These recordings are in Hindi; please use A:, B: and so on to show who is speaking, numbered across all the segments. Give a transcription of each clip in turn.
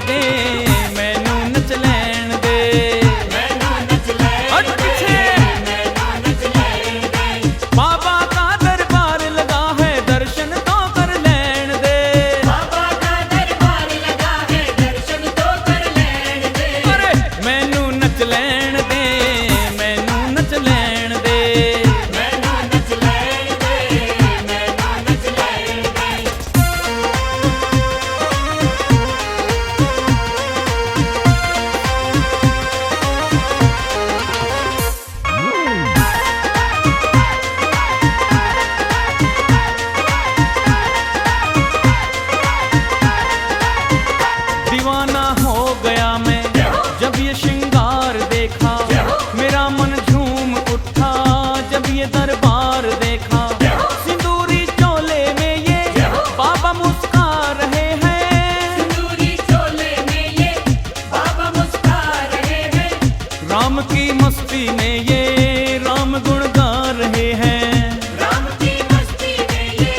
A: दे, मैनू नच लैण दे, मैनू नच लैण दे, मैनू नच लैण दे। बाबा का दरबार लगा है, दर्शन तो कर लैण दे, बाबा का दरबार लगा है, दर्शन तो कर लैण दे। अरे मैनू नच लैण दे, मैनू नच लैण दे, मैनू नच लैण दे, मैनू नच लैण दे। दीवाना हो गया मैं जब ये श्रृंगार देखा, मेरा मन झूम उठा जब ये दरबार देखा। सिंदूरी चोले में ये बाबा मुस्का रहे हैं, सिंदूरी चोले में ये बाबा मुस्का रहे हैं। राम की मस्ती में ये राम गुण गा रहे हैं, राम की मस्ती में ये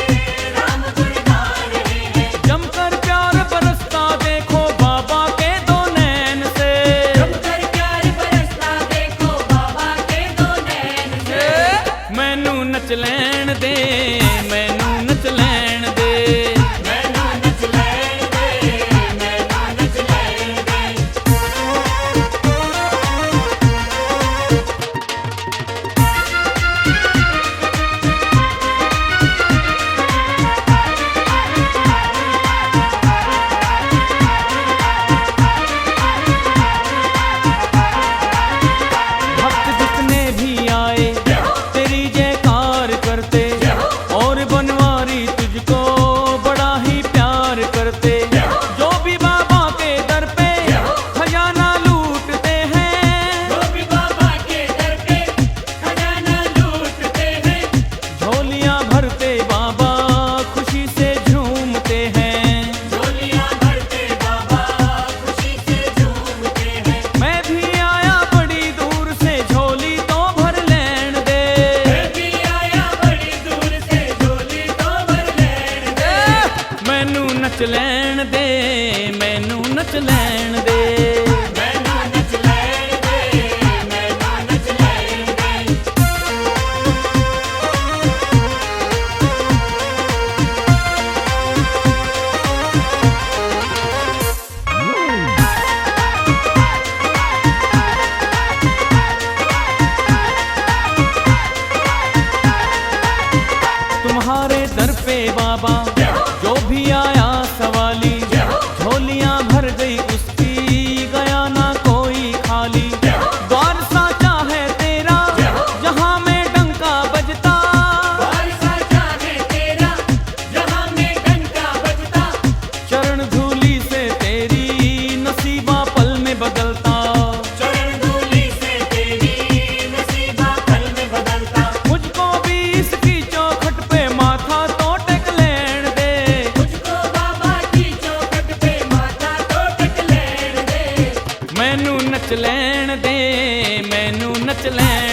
A: राम गुण गा रहे हैं। जमकर प्यार बरसता देखो बाबा के दो नैन से, जमकर प्यार बरसता देखो बाबा के दो नैन से। मैनू नच लैण दे, मैनू नच लैण दे, मैनू नच लैण दे, मैनू नच लैण दे। भक्त जितने भी आए तेरी जयकार करते, और बनवारी तुझको बड़ा ही प्यार करते। जो भी बाबा के दर पे खजाना लूटते हैं, जो भी बाबा के दर पे खजाना लूटते हैं। झोलियां भरते बाबा खुशी से झूमते हैं, झोलियां भरते बाबा खुशी से झूमते हैं। मैं भी आया बड़ी दूर से, झोली तो भर लैण दे, मैं भी आया बड़ी दूर से, झोली तो भर लैण दे। मैनू नच लैण दे, मैनू नच लैण दे, मैनू नच लैण दे, मैनू नच लैण दे। तुम्हारे दर पे बाबा जो भी आया सवाली, झोलियां भर गई उसकी गया ना कोई खाली। द्वार साचा है तेरा जहां में डंका बजता, द्वार साचा है तेरा जहां में डंका बजता। चरण धूली से तेरी नसीबा पल में बदलता, चरण धूली से तेरी नसीबा पल में बदलता। मुझको भी इसकी चौखट पे माथा तो टेक लैण दे, मुझको बाबा की चौखट पे माथा तो टेक लैण दे। मैनू नच लैण दे, मैनू नच लैण